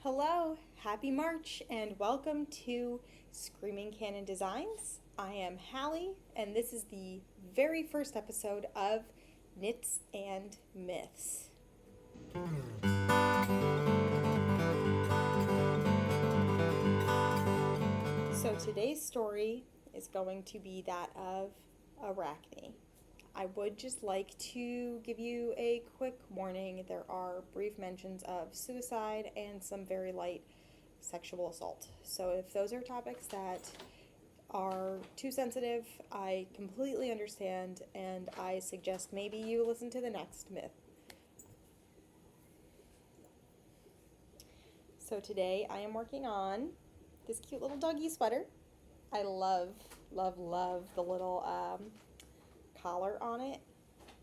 Hello, happy March, and welcome to Screaming Cannon Designs. I am Hallie, and this is the very first episode of Knits and Myths. So today's story is going to be that of Arcne. I would just like to give you a quick warning. There are brief mentions of suicide and some very light sexual assault. So if those are topics that are too sensitive, I completely understand, and I suggest maybe you listen to the next myth. So today I am working on this cute little doggy sweater. I love the little collar on it.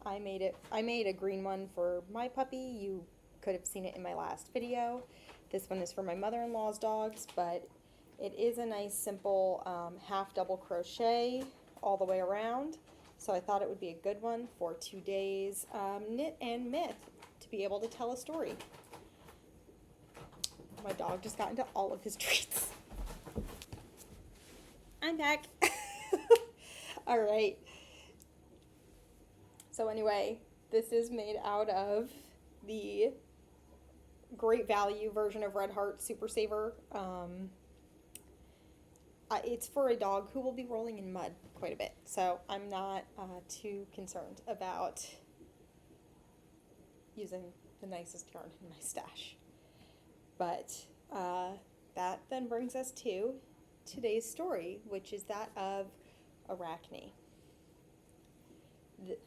I made a green one for my puppy. You could have seen it in my last video. This one is for my mother-in-law's dogs, but it is a nice simple half double crochet all the way around. So I thought it would be a good one for today's knit and myth to be able to tell a story. My dog just got into all of his treats. I'm back. All right. So anyway, this is made out of the Great Value version of Red Heart Super Saver. It's for a dog who will be rolling in mud quite a bit, so I'm not too concerned about using the nicest yarn in my stash. But that then brings us to today's story, which is that of Arcne.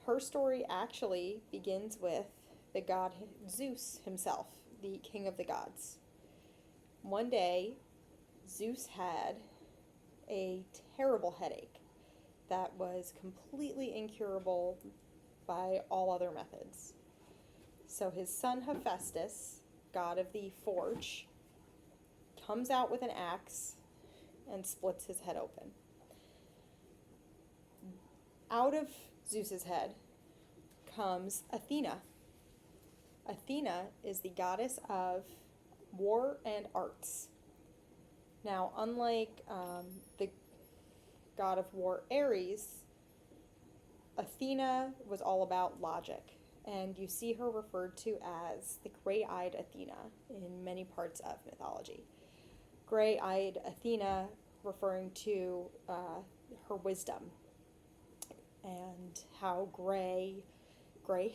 Her story actually begins with the god Zeus himself, the king of the gods. One day, Zeus had a terrible headache that was completely incurable by all other methods. So his son Hephaestus, god of the forge, comes out with an axe and splits his head open. Out of Zeus's head comes Athena. Athena is the goddess of war and arts. Now, unlike the god of war Ares, Athena was all about logic, and you see her referred to as the gray-eyed Athena in many parts of mythology. Gray-eyed Athena referring to her wisdom and how gray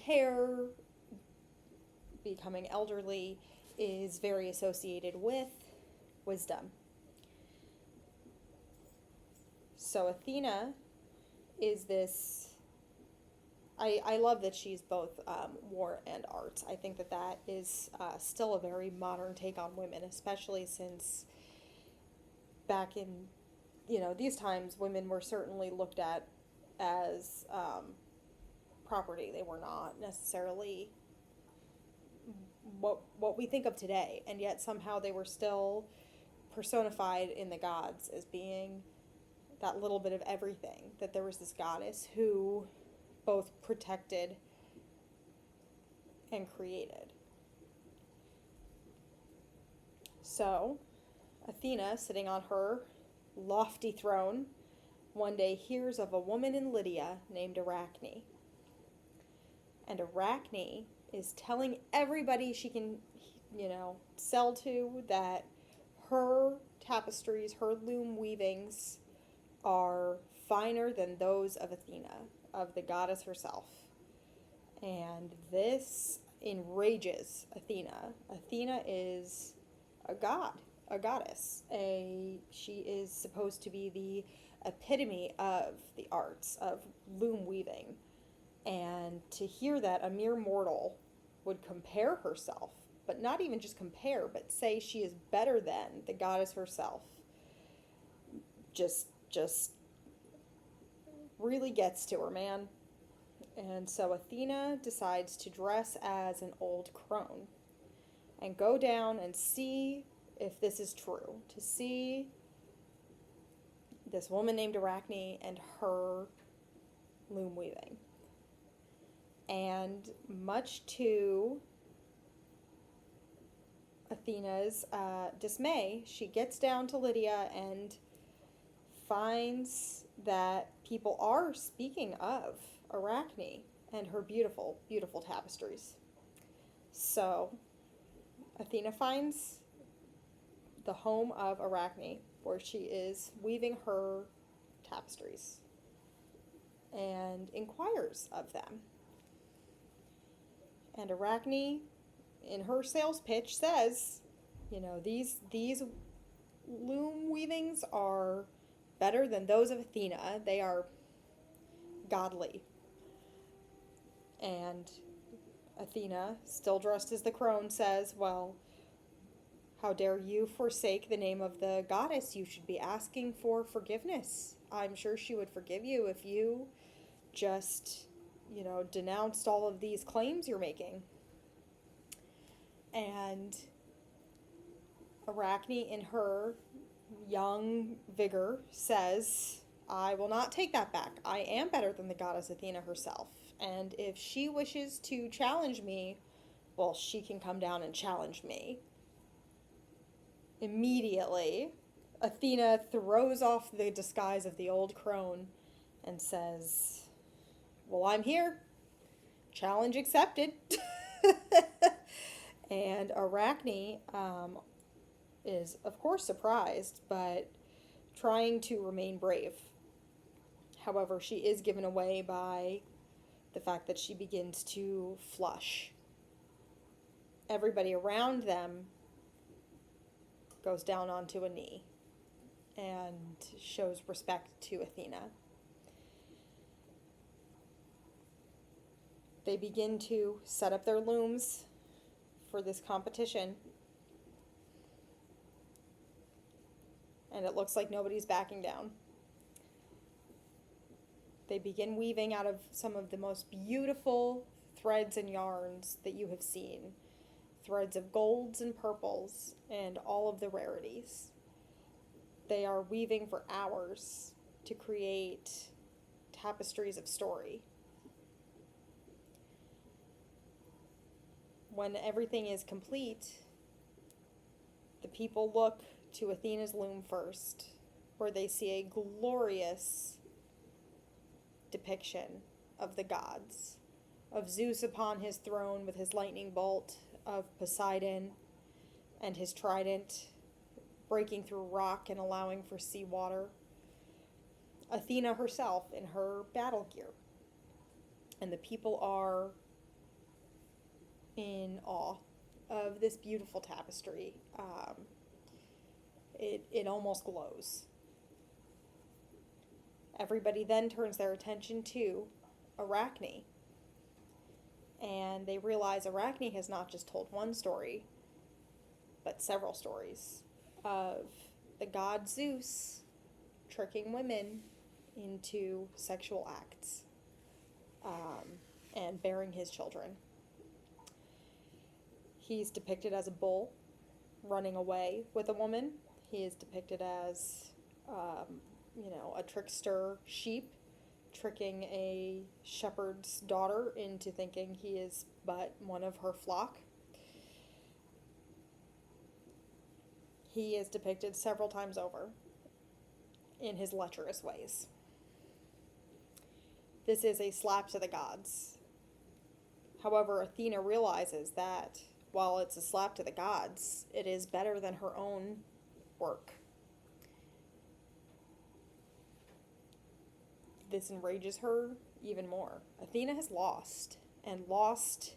hair, becoming elderly, is very associated with wisdom. So Athena is this, I love that she's both war and arts. I think that is still a very modern take on women, especially since back in, these times, women were certainly looked at as property. They were not necessarily what we think of today, and yet somehow they were still personified in the gods as being that little bit of everything, that there was this goddess who both protected and created. So Athena, sitting on her lofty throne, one day hears of a woman in Lydia named Arcne. And Arcne is telling everybody she can, sell to that her tapestries, her loom weavings are finer than those of Athena, of the goddess herself. And this enrages Athena. Athena is a god, a goddess. She is supposed to be the epitome of the arts of loom weaving, and to hear that a mere mortal would compare herself, but not even just compare, but say she is better than the goddess herself, just really gets to her, man. And so Athena decides to dress as an old crone and go down and see if this is true, to see this woman named Arcne and her loom weaving. And much to Athena's dismay, she gets down to Lydia and finds that people are speaking of Arcne and her beautiful, beautiful tapestries. So Athena finds the home of Arcne, where she is weaving her tapestries, and inquires of them. And Arcne, in her sales pitch, says, you know, these loom weavings are better than those of Athena. They are godly. And Athena, still dressed as the crone, says, well, how dare you forsake the name of the goddess? You should be asking for forgiveness. I'm sure she would forgive you if you just, you know, denounced all of these claims you're making. And Arcne, in her young vigor, says, I will not take that back. I am better than the goddess Athena herself. And if she wishes to challenge me, well, she can come down and challenge me. Immediately, Athena throws off the disguise of the old crone and says, well, I'm here. Challenge accepted. And Arcne is, of course, surprised, but trying to remain brave. However, she is given away by the fact that she begins to flush. Everybody around them goes down onto a knee and shows respect to Athena. They begin to set up their looms for this competition, and it looks like nobody's backing down. They begin weaving out of some of the most beautiful threads and yarns that you have seen. Threads of golds and purples and all of the rarities. They are weaving for hours to create tapestries of story. When everything is complete, the people look to Athena's loom first, where they see a glorious depiction of the gods, of Zeus upon his throne with his lightning bolt, of Poseidon and his trident breaking through rock and allowing for seawater, Athena herself in her battle gear. And the people are in awe of this beautiful tapestry. It almost glows. Everybody then turns their attention to Arcne, and they realize Arcne has not just told one story, but several stories of the god Zeus tricking women into sexual acts and bearing his children. He's depicted as a bull running away with a woman. He is depicted as, a trickster sheep tricking a shepherd's daughter into thinking he is but one of her flock. He is depicted several times over in his lecherous ways. This is a slap to the gods. However, Athena realizes that while it's a slap to the gods, it is better than her own work. This enrages her even more. Athena has lost, and lost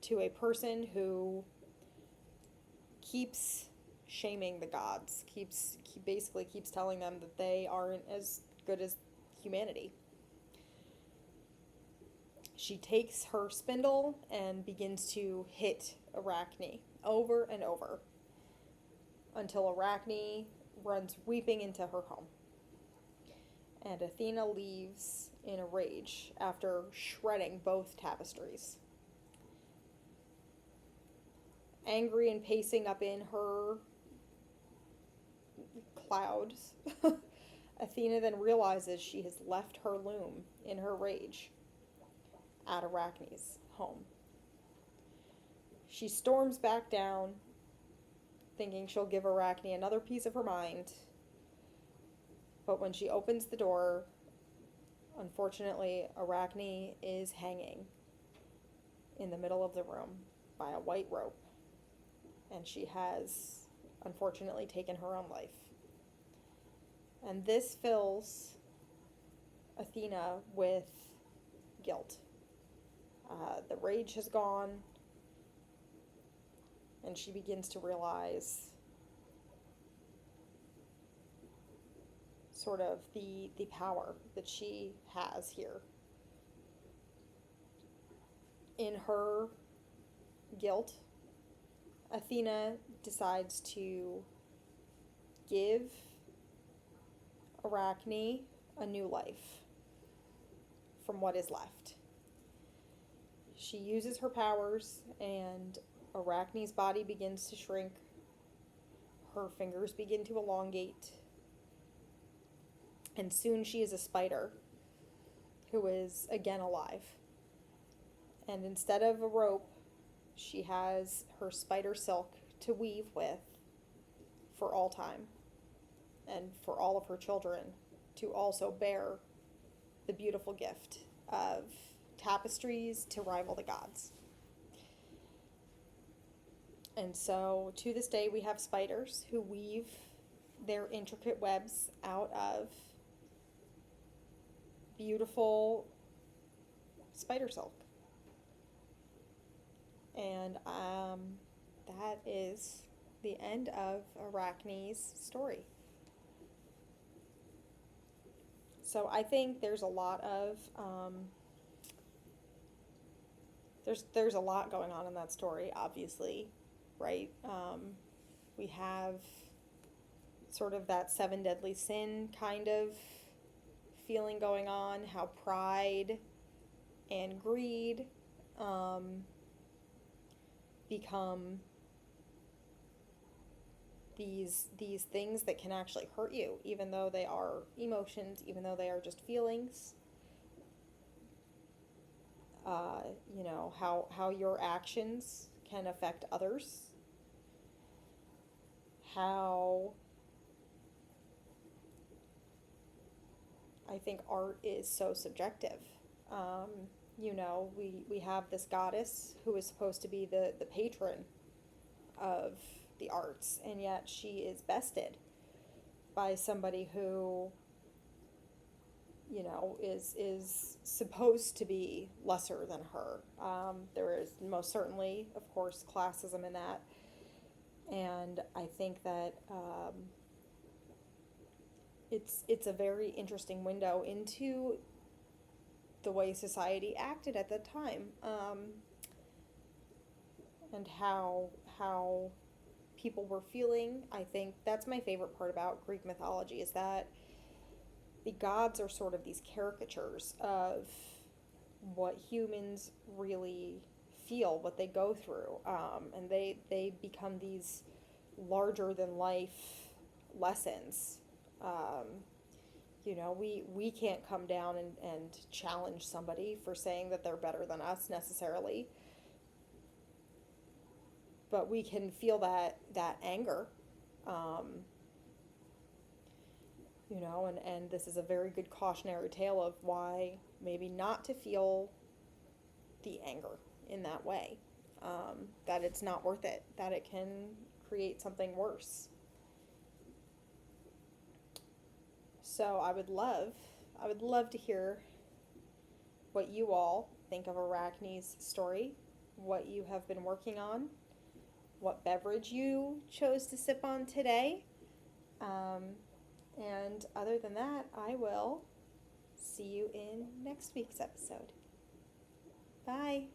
to a person who keeps shaming the gods, basically keeps telling them that they aren't as good as humanity. She takes her spindle and begins to hit Arcne over and over until Arcne runs weeping into her home. And Athena leaves in a rage after shredding both tapestries. Angry and pacing up in her clouds, Athena then realizes she has left her loom in her rage at Arachne's home. She storms back down thinking she'll give Arachne another piece of her mind. But when she opens the door, unfortunately, Arachne is hanging in the middle of the room by a white rope. And she has, unfortunately, taken her own life. And this fills Athena with guilt. The rage has gone, and she begins to realize sort of the power that she has here. In her guilt, Athena decides to give Arachne a new life from what is left. She uses her powers, and Arachne's body begins to shrink. Her fingers begin to elongate. And soon she is a spider who is again alive. And instead of a rope, she has her spider silk to weave with for all time, and for all of her children to also bear the beautiful gift of tapestries to rival the gods. And so to this day we have spiders who weave their intricate webs out of beautiful spider silk. And that is the end of Arachne's story. So I think there's a lot of there's a lot going on in that story, obviously, right? We have sort of that 7 deadly sin kind of feeling going on, how pride and greed become these things that can actually hurt you, even though they are emotions, even though they are just feelings. You know, how your actions can affect others. How I think art is so subjective. You know, we have this goddess who is supposed to be the patron of the arts, and yet she is bested by somebody who, you know, is supposed to be lesser than her. There is most certainly, of course, classism in that. And I think that it's a very interesting window into the way society acted at that time, and how people were feeling. I think that's my favorite part about Greek mythology, is that the gods are sort of these caricatures of what humans really feel, what they go through, and they become these larger than life lessons. You know, we can't come down and challenge somebody for saying that they're better than us necessarily, but we can feel that anger. You know, and this is a very good cautionary tale of why maybe not to feel the anger in that way, that it's not worth it, that it can create something worse. So I would love to hear what you all think of Arachne's story, what you have been working on, what beverage you chose to sip on today. And other than that, I will see you in next week's episode. Bye.